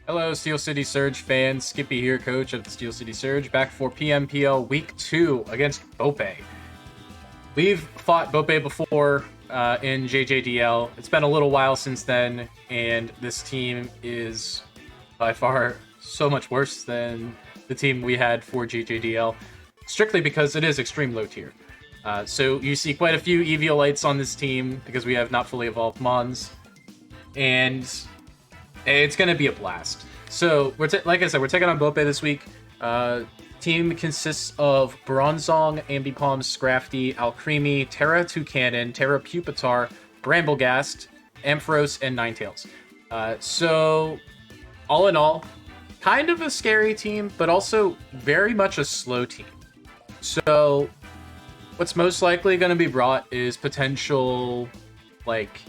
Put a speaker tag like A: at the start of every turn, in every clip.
A: Hello, Steel City Surge fans. Skippy here, coach of the Steel City Surge, back for PMPL Week 2 against Bope. We've fought Bope before in JJDL. It's been a little while since then, and this team is by far so much worse than the team we had for JJDL, strictly because it is extreme low tier. So you see quite a few Eviolites on this team because we have not fully evolved Mons, and it's going to be a blast. So, like I said, we're taking on Bope this week. Team consists of Bronzong, Ambipom, Scrafty, Alcremie, Terra Toucanon, Terra Pupitar, Bramblegast, Ampharos, and Ninetales. So, all in all, kind of a scary team, but also very much a slow team. So, what's most likely going to be brought is potential, like,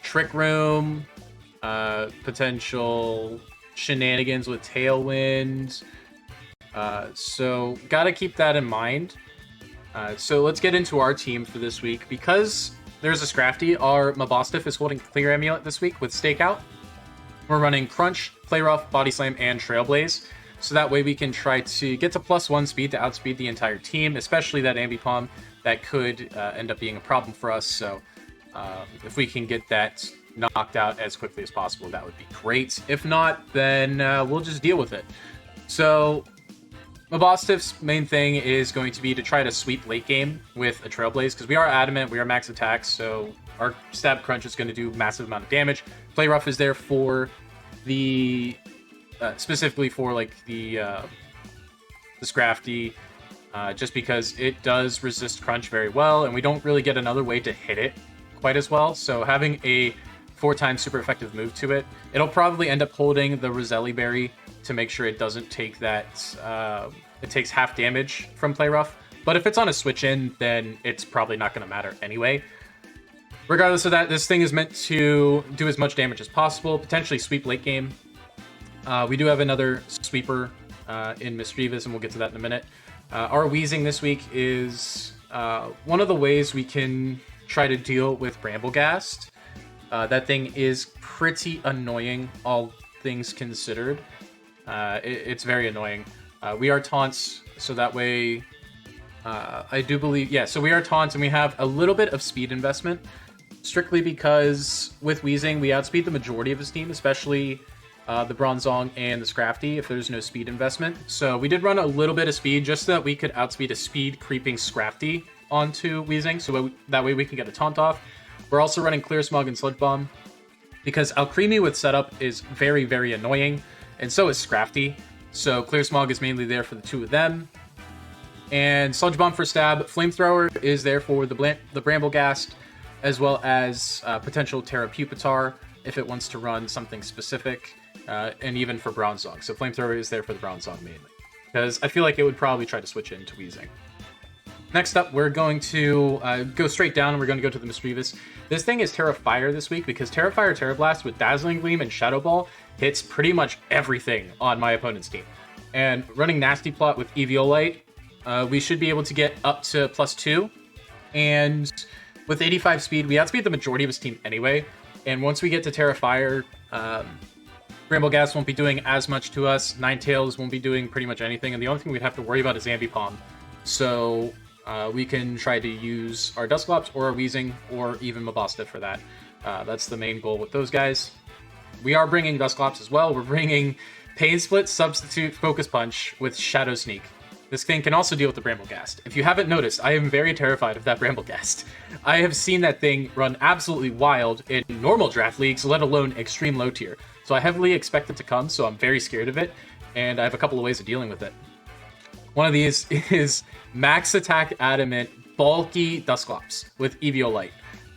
A: Trick Room, potential shenanigans with Tailwind. So gotta keep that in mind. So let's get into our team for this week. Because there's a Scrafty, our Mabostiff is holding Clear Amulet this week with Stakeout. We're running Crunch, Play Rough, Body Slam, and Trailblaze. So that way we can try to get to +1 speed to outspeed the entire team, especially that Ambipom that could end up being a problem for us. So if we can get that knocked out as quickly as possible, that would be great. If not, then we'll just deal with it. So Mabostiff's main thing is going to be to try to sweep late game with a Trailblaze, because we are adamant, we are max attacks, so our stab crunch is going to do massive amount of damage. Play Rough is there for the specifically for like the Scrafty, just because it does resist crunch very well, and we don't really get another way to hit it quite as well. So having a 4x super effective move to it, it'll probably end up holding the Roselli Berry to make sure it doesn't take that, it takes half damage from Play Rough. But if it's on a switch in, then it's probably not going to matter anyway. Regardless of that, this thing is meant to do as much damage as possible, potentially sweep late game. We do have another sweeper in Mischievous, and we'll get to that in a minute. Our Wheezing this week is one of the ways we can try to deal with Bramblegast. That thing is pretty annoying, all things considered. It's very annoying. We are taunts, so that way, I do believe, yeah, so we are taunts, and we have a little bit of speed investment, strictly because with Wheezing, we outspeed the majority of his team, especially the Bronzong and the Scrafty, if there's no speed investment. So we did run a little bit of speed, just so that we could outspeed a speed creeping Scrafty onto Wheezing, so that way we can get a taunt off. We're also running Clear Smog and Sludge Bomb, because Alcremie with setup is very, very annoying, and so is Scrafty. So Clear Smog is mainly there for the two of them. And Sludge Bomb for stab. Flamethrower is there for the Bramblegast, as well as potential Terra Pupitar if it wants to run something specific, and even for Bronzong. So Flamethrower is there for the Bronzong mainly, because I feel like it would probably try to switch into Wheezing. Next up, we're going to go straight down, and we're going to go to the Mischievous. This thing is Terra Fire this week, because Terra Fire, Terra Blast with Dazzling Gleam and Shadow Ball hits pretty much everything on my opponent's team. And running Nasty Plot with Eviolite, we should be able to get up to +2. And with 85 speed, we outspeed the majority of his team anyway. And once we get to Terra Fire, Bramblegast won't be doing as much to us. Ninetales won't be doing pretty much anything. And the only thing we'd have to worry about is Ambipom. So we can try to use our Dusclops or our Wheezing or even Mabostiff for that. That's the main goal with those guys. We are bringing Dusclops as well. We're bringing Pain Split, Substitute, Focus Punch with Shadow Sneak. This thing can also deal with the Bramblegast. If you haven't noticed, I am very terrified of that Bramblegast. I have seen that thing run absolutely wild in normal draft leagues, let alone extreme low tier. So I heavily expect it to come, so I'm very scared of it, and I have a couple of ways of dealing with it. One of these is max attack adamant bulky Dusclops with Eviolite.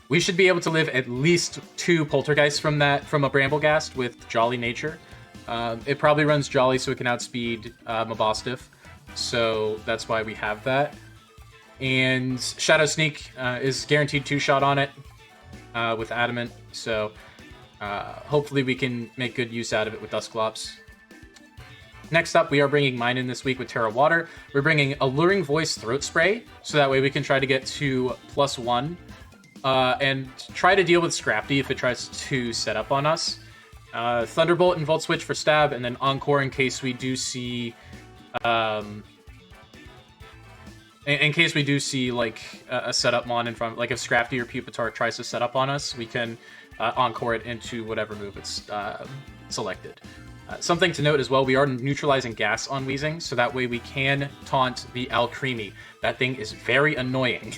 A: We should be able to live at least 2 Poltergeists from a Bramblegast with Jolly Nature. It probably runs Jolly so it can outspeed Mabostiff, so that's why we have that. And Shadow Sneak is guaranteed 2-shot on it with Adamant, so hopefully we can make good use out of it with Dusclops. Next up, we are bringing mine in this week with Terra Water. We're bringing Alluring Voice Throat Spray, so that way we can try to get to +1, and try to deal with Scrafty if it tries to set up on us. Thunderbolt and Volt Switch for stab, and then Encore in case we do see, in case we do see like a setup mon in front, like if Scrafty or Pupitar tries to set up on us, we can Encore it into whatever move it's selected. Something to note as well, we are neutralizing gas on Weezing, so that way we can taunt the Alcremie. That thing is very annoying.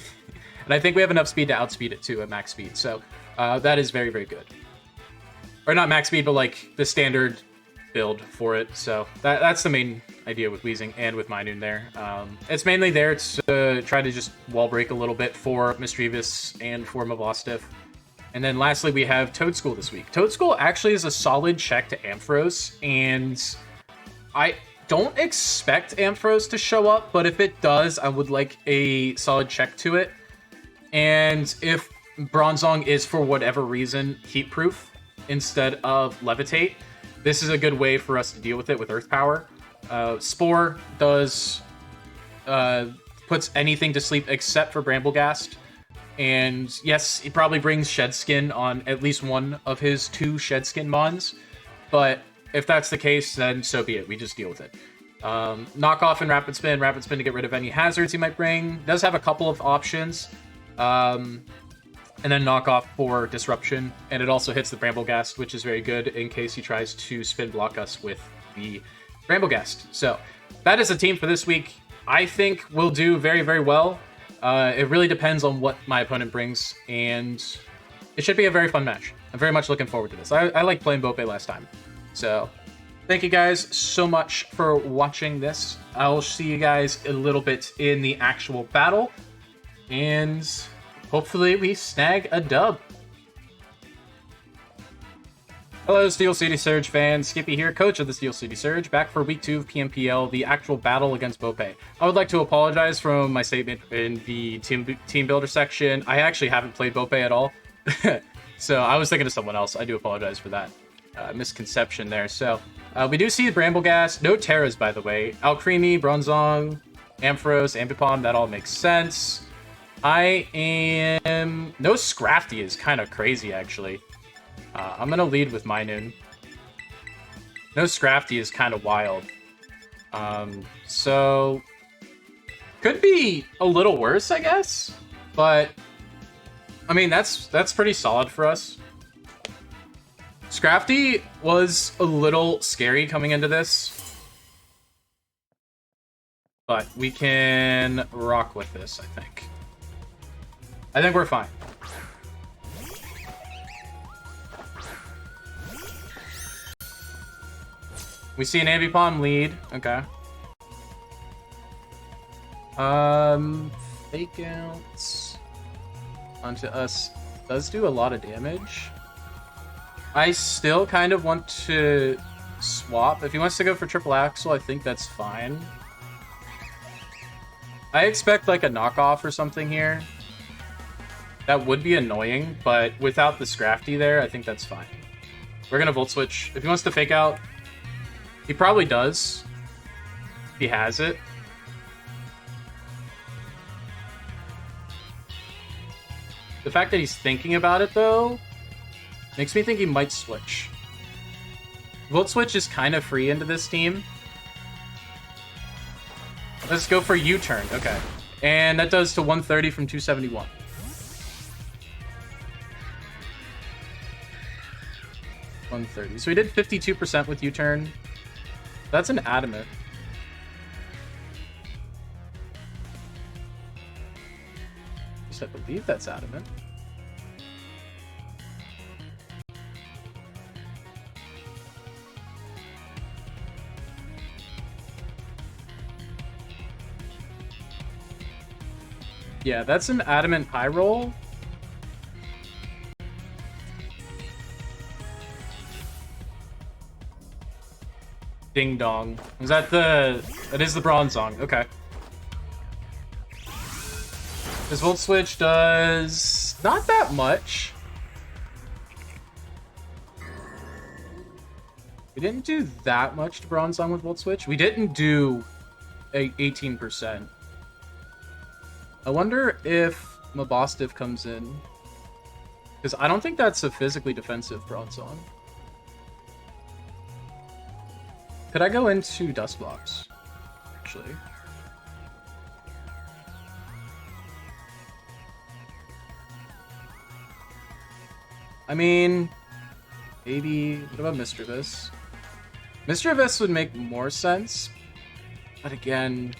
A: And I think we have enough speed to outspeed it too at max speed, so that is very, very good. Or not max speed, but like the standard build for it, so that's the main idea with Weezing and with Minun there. It's mainly there to try to just wall break a little bit for Misdreavus and for Mabosstiff. And then lastly, we have Toadschool this week. Toadschool actually is a solid check to Ampharos, and I don't expect Ampharos to show up, but if it does, I would like a solid check to it. And if Bronzong is, for whatever reason, heat-proof instead of Levitate, this is a good way for us to deal with it with Earth Power. Spore does puts anything to sleep except for Bramblegast. And yes, he probably brings Shed Skin on at least one of his 2 Shed Skin mons. But if that's the case, then so be it. We just deal with it. Knockoff and Rapid Spin to get rid of any hazards he might bring. Does have a couple of options. And then Knockoff for Disruption. And it also hits the Bramblegast, which is very good in case he tries to spin block us with the Bramblegast. So that is the team for this week. I think we'll do very, very well. It really depends on what my opponent brings, and it should be a very fun match. I'm very much looking forward to this. I like playing Bope last time. So, thank you guys so much for watching this. I'll see you guys a little bit in the actual battle, and hopefully we snag a dub. Hello, Steel City Surge fans. Kippy here, coach of the Steel City Surge, back for week 2 of PMPL, the actual battle against Bope. I would like to apologize for my statement in the team builder section. I actually haven't played Bope at all, so I was thinking of someone else. I do apologize for that misconception there. So we do see Bramblegast, no Terras by the way, Alcremie, Bronzong, Ampharos, Ambipom, that all makes sense. No Scrafty is kind of crazy actually. I'm going to lead with Minun. No Scrafty is kind of wild. So, could be a little worse, I guess. But, I mean, that's pretty solid for us. Scrafty was a little scary coming into this. But we can rock with this, I think. I think we're fine. We see an Ambipom lead. Okay. Fake outs onto us does do a lot of damage. I still kind of want to swap. If he wants to go for triple axle, I think that's fine. I expect like a knockoff or something here. That would be annoying, but without the Scrafty there, I think that's fine. We're gonna Volt Switch. If he wants to fake out, he probably does. He has it. The fact that he's thinking about it, though, makes me think he might switch. Volt Switch is kind of free into this team. Let's go for U-turn. Okay. And that does to 130 from 271. So we did 52% with U-turn. That's an adamant. At least I believe that's adamant. Yeah, that's an adamant high roll. Ding dong. Is that the... That is the Bronzong. Okay. This Volt Switch does... not that much. We didn't do that much to Bronzong with Volt Switch. We didn't do 18%. I wonder if Mabosstiff comes in. Because I don't think that's a physically defensive Bronzong. Could I go into Dust Blocks? Actually. I mean, maybe... What about Mischievous? Mischievous would make more sense. But again...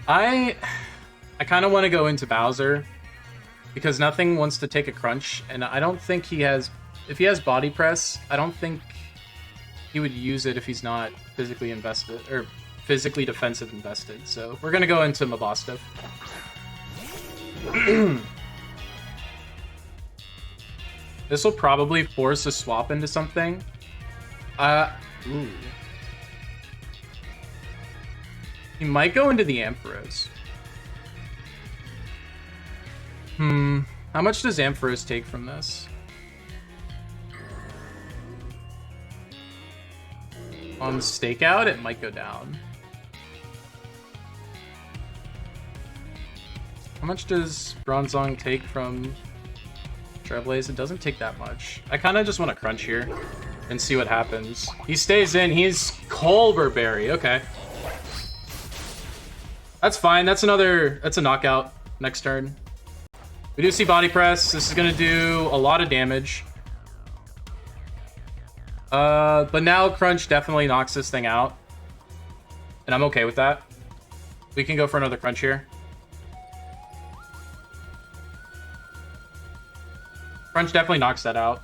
A: I kind of want to go into Bowser. Because nothing wants to take a crunch. And I don't think he has... If he has Body Press, I don't think he would use it if he's not physically invested. Or physically defensive invested. So we're going to go into Mabostiff. This will probably force a swap into something. Ooh. He might go into the Ampharos. How much does Ampharos take from this? On Stakeout, it might go down. How much does Bronzong take from Trailblaze? It doesn't take that much. I kind of just want to crunch here and see what happens. He stays in. He's Colberberry. Okay. That's fine. That's a knockout next turn. We do see Body Press. This is going to do a lot of damage. But now Crunch definitely knocks this thing out. And I'm okay with that. We can go for another Crunch here. Crunch definitely knocks that out.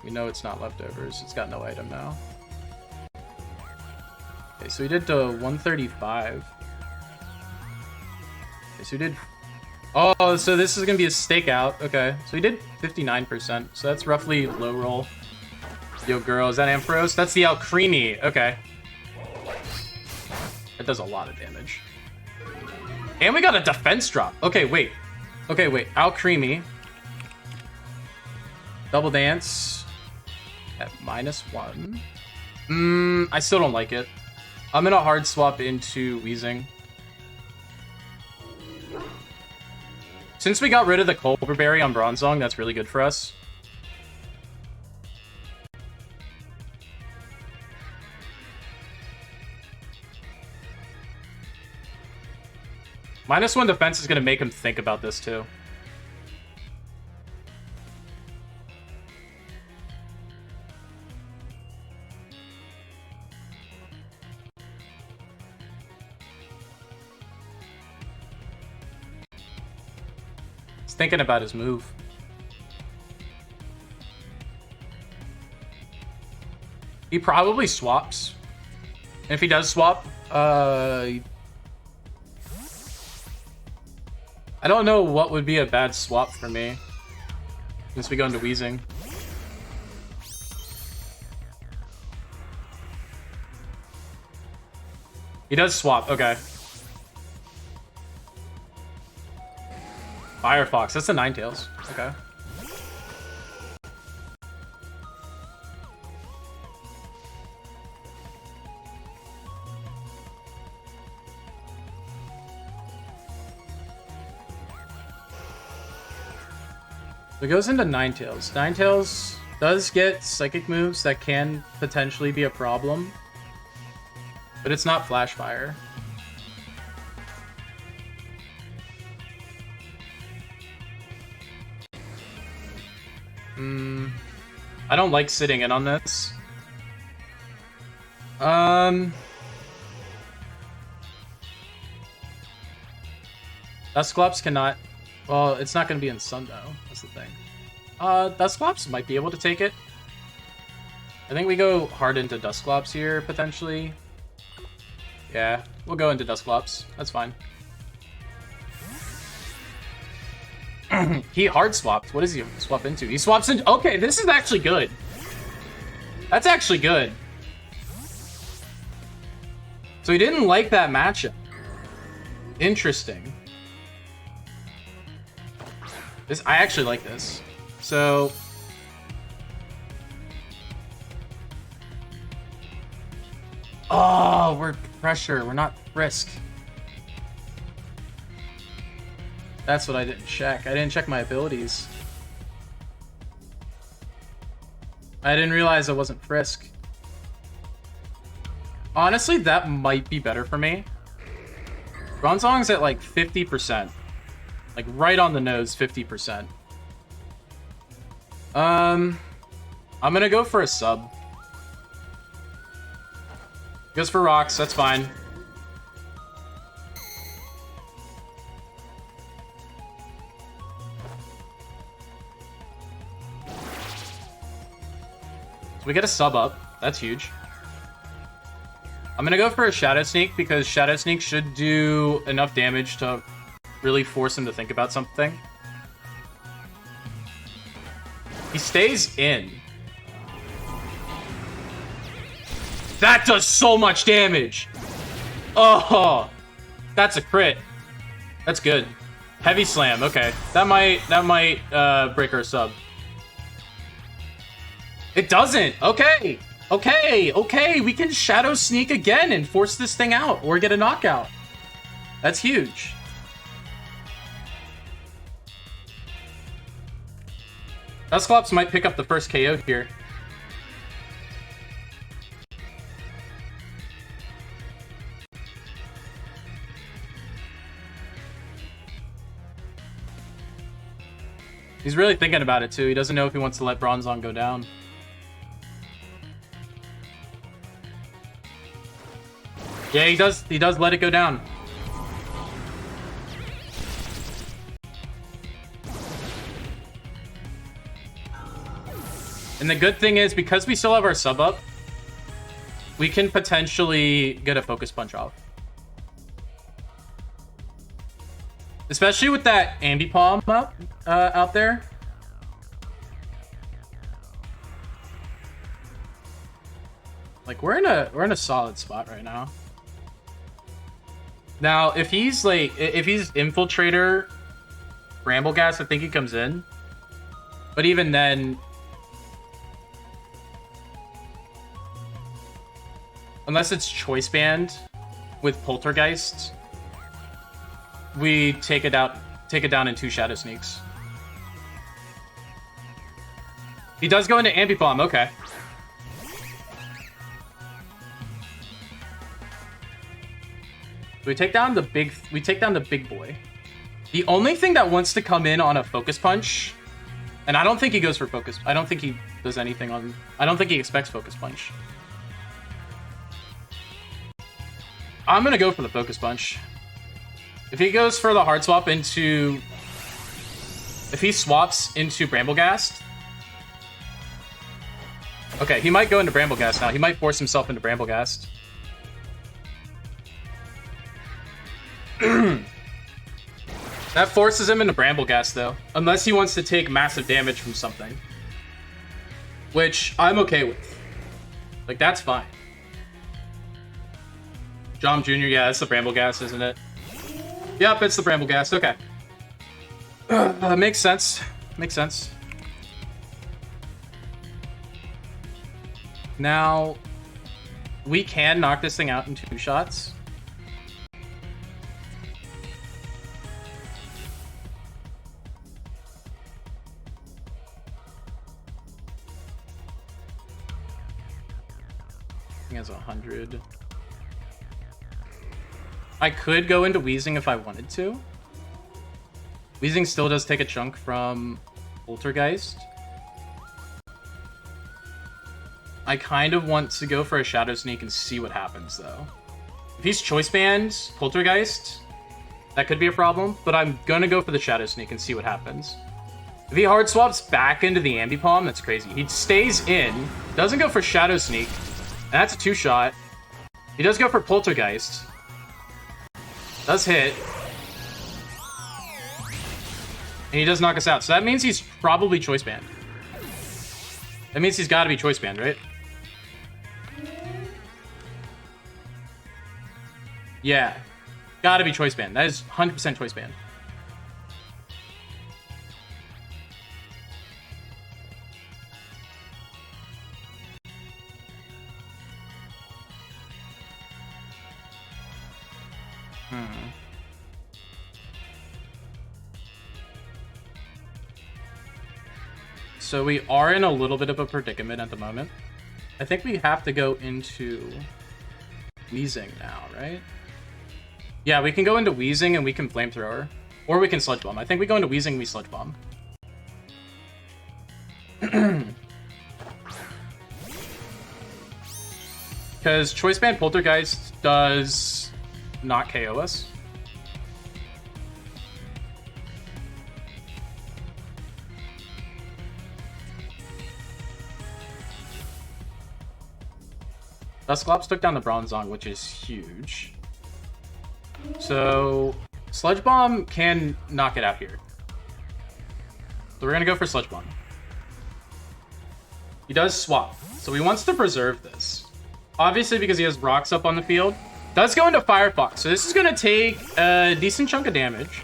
A: We know it's not leftovers. It's got no item now. Okay, so we did to 135. Okay, so we did... Oh, so this is going to be a stakeout. Okay, so we did 59%. So that's roughly low roll. Yo, girl, is that Ampharos? That's the Alcremie. Okay. That does a lot of damage. And we got a defense drop. Okay, wait. Okay, wait. Alcremie. Double Dance. At -1. I still don't like it. I'm going to hard swap into Weezing. Since we got rid of the Colberberry on Bronzong, that's really good for us. -1 defense is going to make him think about this too. He's thinking about his move. He probably swaps. And if he does swap, I don't know what would be a bad swap for me. Since we go into Weezing. He does swap, okay. Firefox, that's a Ninetales. Okay. So it goes into Ninetales. Ninetales does get psychic moves that can potentially be a problem. But it's not Flash Fire. I don't like sitting in on this. Dusclops cannot... Well, it's not going to be in Sun, though. That's the thing. Dusclops might be able to take it. I think we go hard into Dusclops here, potentially. Yeah, we'll go into Dusclops. That's fine. He hard swapped. What does he swap into? He swaps into... Okay, this is actually good. That's actually good. So he didn't like that matchup. Interesting. I actually like this. So... Oh, we're pressure. We're not risk. That's what I didn't check. I didn't check my abilities. I didn't realize I wasn't Frisk. Honestly, that might be better for me. Bronzong's at like 50%. Like right on the nose, 50%. I'm gonna go for a sub. Goes for rocks, that's fine. So we get a sub up. That's huge. I'm gonna go for a Shadow Sneak because Shadow Sneak should do enough damage to really force him to think about something. He stays in. That does so much damage! Oh! That's a crit. That's good. Heavy Slam, okay. That might break our sub. It doesn't! Okay! Okay! We can Shadow Sneak again and force this thing out, or get a knockout. That's huge. Dusclops might pick up the first KO here. He's really thinking about it too. He doesn't know if he wants to let Bronzong go down. Yeah, he does let it go down. And the good thing is, because we still have our sub up, we can potentially get a focus punch off. Especially with that Ambipom up out there. Like we're in a solid spot right now. Now, if he's Infiltrator Brambleghast, I think he comes in. But even then, unless it's Choice Band with Poltergeist, we take it down in 2 Shadow Sneaks. He does go into Ambipom, okay. We take down the big boy. The only thing that wants to come in on a focus punch, and I don't think he goes for focus. I don't think he does anything on. I don't think he expects focus punch. I'm gonna go for the focus punch. If he goes for the hard swap into, if he swaps into Brambleghast, okay, he might go into Brambleghast now. He might force himself into Brambleghast. That forces him into Brambleghast, though. Unless he wants to take massive damage from something. Which I'm okay with. Like, that's fine. Jom Jr., yeah, that's the Brambleghast, isn't it? Yep, it's the Brambleghast, okay. Makes sense. Makes sense. Now, we can knock this thing out in 2 shots. He has 100. I could go into Wheezing if I wanted to. Wheezing still does take a chunk from Poltergeist. I kind of want to go for a Shadow Sneak and see what happens, though. If he's Choice Band, Poltergeist, that could be a problem, but I'm gonna go for the Shadow Sneak and see what happens. If he hard swaps back into the Ambipom, that's crazy. He stays in, doesn't go for Shadow Sneak, and that's a 2-shot. He does go for Poltergeist. Does hit. And he does knock us out. So that means he's probably Choice Band. That means he's got to be Choice Band, right? Yeah. Got to be Choice Band. That is 100% Choice Band. So we are in a little bit of a predicament at the moment. I think we have to go into Wheezing now, right? Yeah, we can go into Wheezing and we can Flamethrower. Or we can Sludge Bomb. I think we go into Wheezing and we Sludge Bomb. Because Choice Band Poltergeist does not KO us. Dusclops took down the Bronzong, which is huge. So Sludge Bomb can knock it out here. So we're gonna go for Sludge Bomb. He does swap, so he wants to preserve this. Obviously, because he has rocks up on the field. Does go into Firefox, so this is gonna take a decent chunk of damage.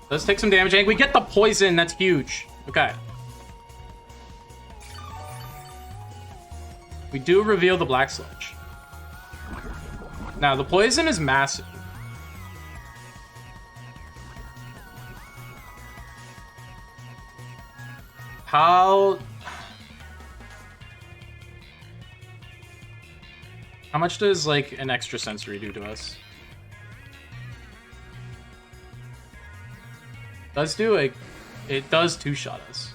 A: Does take some damage, and we get the poison. That's huge. Okay. We do reveal the Black Sludge. Now, the poison is massive. How much does, like, an extra sensory do to us? Does do a... It does two-shot us.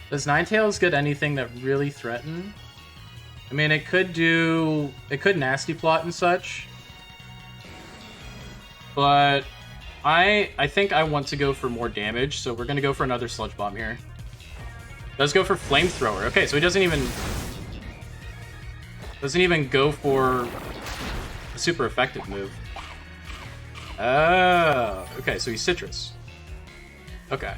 A: Does Ninetales get anything that really threaten? I mean, it could do... It could Nasty Plot and such. But I think I want to go for more damage, so we're going to go for another Sludge Bomb here. Does go for Flamethrower. Okay, so he doesn't even go for a super effective move. Oh, okay, so he's Citrus. Okay.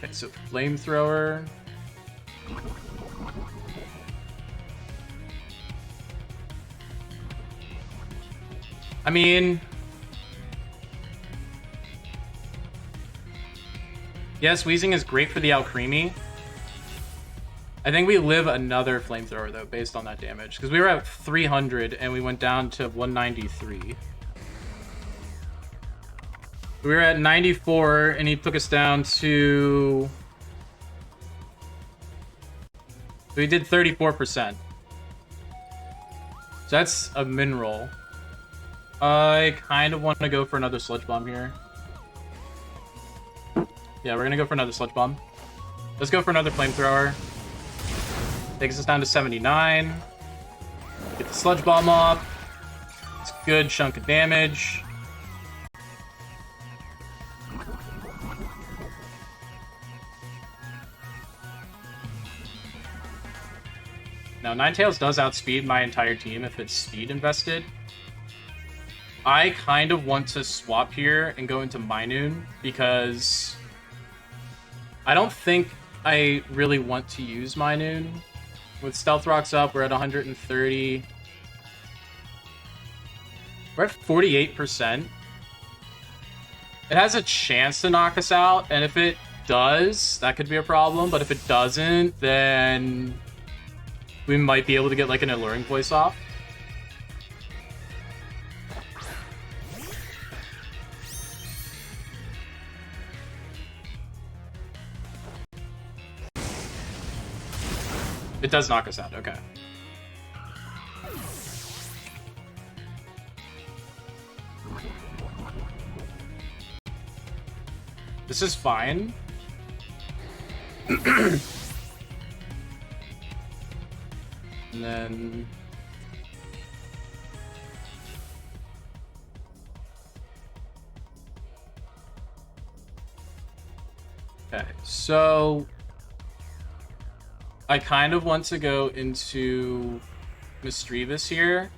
A: Okay, so Flamethrower. I mean, yes, Wheezing is great for the Alcremie. I think we live another Flamethrower, though, based on that damage. Because we were at 300, and we went down to 193. We were at 94, and he took us down to... We did 34%. So that's a min roll. I kind of want to go for another Sludge Bomb here. Yeah, we're going to go for another Sludge Bomb. Let's go for another Flamethrower. Takes us down to 79. Get the Sludge Bomb off. It's a good chunk of damage. Now, Ninetales does outspeed my entire team if it's speed invested. I kind of want to swap here and go into Minoon because I don't think I really want to use Minoon. With Stealth Rocks up, we're at 130. We're at 48%. It has a chance to knock us out, and if it does, that could be a problem. But if it doesn't, then we might be able to get like an Alluring Voice off. It does knock us out, okay. This is fine. And then... Okay, so... I kind of want to go into Misdreavus here.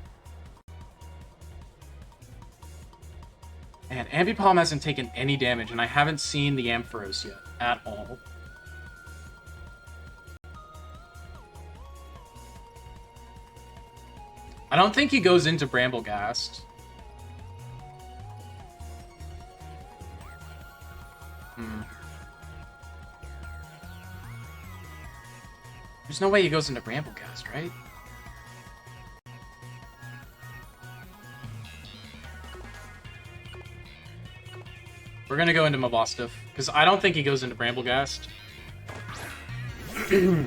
A: And Ambipom hasn't taken any damage, and I haven't seen the Ampharos yet at all. I don't think he goes into Bramblegast. There's no way he goes into Bramblegast, right? We're gonna go into Mabosstiff, because I don't think he goes into Bramblegast. He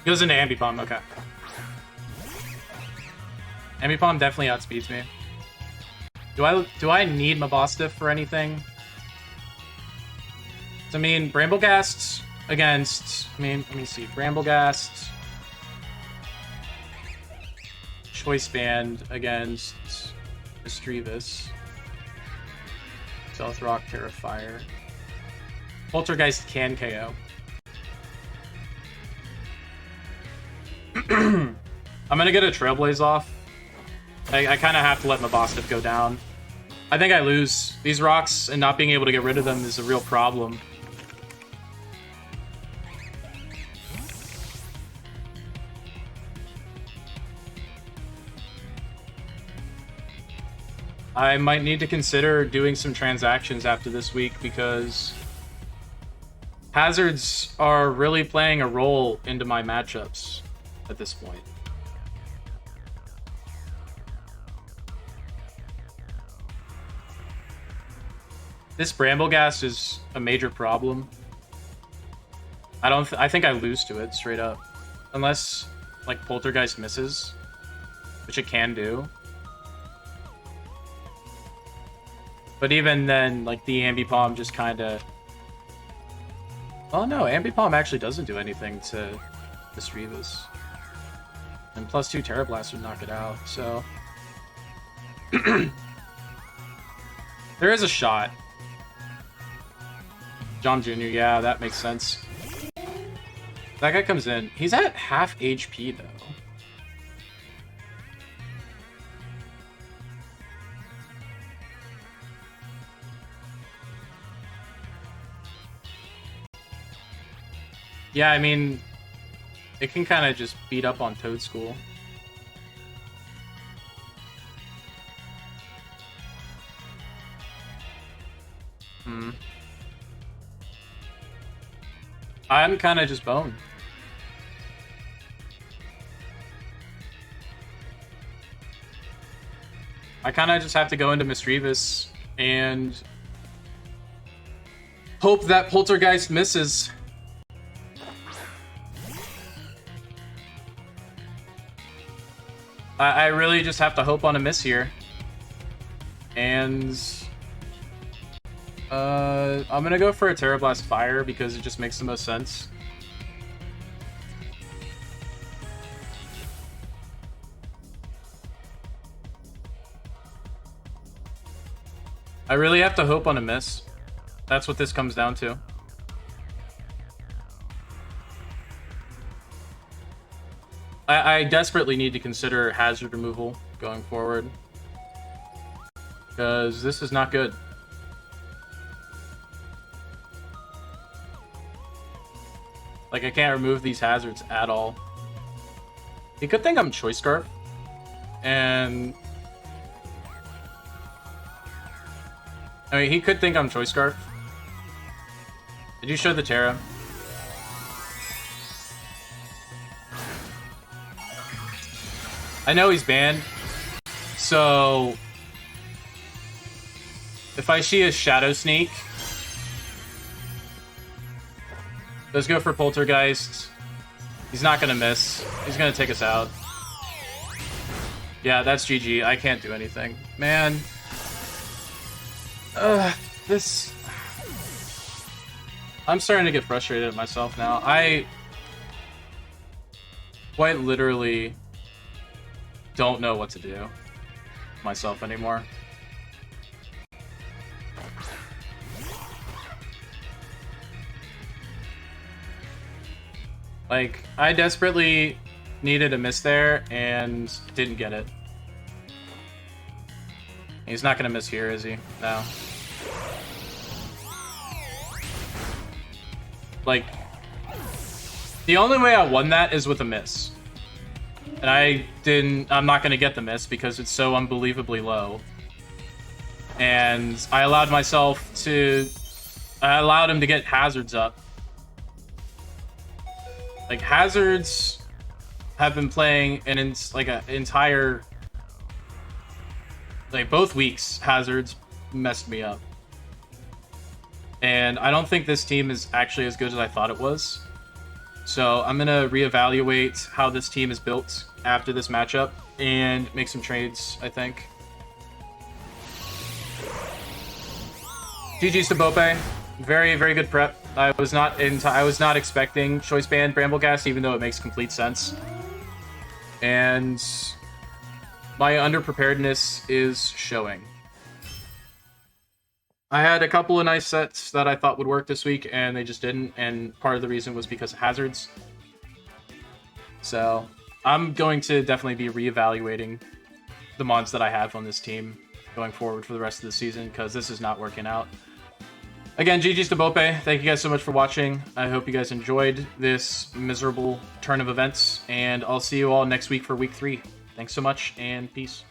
A: goes into Ambipom, okay. Ambipom definitely outspeeds me. Do I need Mabosstiff for anything? So, I mean, Bramblegast against... let me see. Bramblegast... Choice Band against Misdreavus. Stealth Rock, Terrafire. Poltergeist can KO. I'm gonna get a Trailblaze off. I kind of have to let Mabosstiff go down. I think I lose. These rocks and not being able to get rid of them is a real problem. I might need to consider doing some transactions after this week because hazards are really playing a role into my matchups at this point. This Bramblegast is a major problem. I think I lose to it straight up. Unless, like, Poltergeist misses, which it can do. But even then, like, the Ambipom just kind of... Well, no, Ambipom actually doesn't do anything to Misdreavus. And +2 Terra Blast would knock it out, so... There is a shot. John Jr., yeah, that makes sense. That guy comes in. He's at half HP, though. Yeah, I mean, it can kind of just beat up on Toad School. I'm kind of just boned. I kind of just have to go into Misdreavus and hope that Poltergeist misses. I really just have to hope on a miss here. And I'm gonna go for a Terra Blast Fire because it just makes the most sense. I really have to hope on a miss. That's what this comes down to. I desperately need to consider hazard removal going forward. Because this is not good. Like, I can't remove these hazards at all. He could think I'm Choice Scarf. And... I mean, he could think I'm Choice Scarf. Did you show the Terra? I know he's banned, so if I see a Shadow Sneak, let's go for Poltergeist. He's not gonna miss. He's gonna take us out. Yeah, that's GG. I can't do anything. Man. This... I'm starting to get frustrated at myself now. I quite literally don't know what to do myself anymore. Like, I desperately needed a miss there and didn't get it. He's not gonna miss here, is he? No. Like, the only way I won that is with a miss. And I'm not gonna get the miss because it's so unbelievably low. And I allowed him to get hazards up. Like, hazards have been playing an entire, like, both weeks hazards messed me up. And I don't think this team is actually as good as I thought it was. So I'm going to reevaluate how this team is built after this matchup and make some trades, I think. GG's to Bope. Very, very good prep. I was not expecting Choice Band Bramblecast, even though it makes complete sense. And my underpreparedness is showing. I had a couple of nice sets that I thought would work this week, and they just didn't, and part of the reason was because of hazards. So I'm going to definitely be reevaluating the mods that I have on this team going forward for the rest of the season, because this is not working out. Again, GG's to Bope. Thank you guys so much for watching. I hope you guys enjoyed this miserable turn of events, and I'll see you all next week for week 3. Thanks so much, and peace.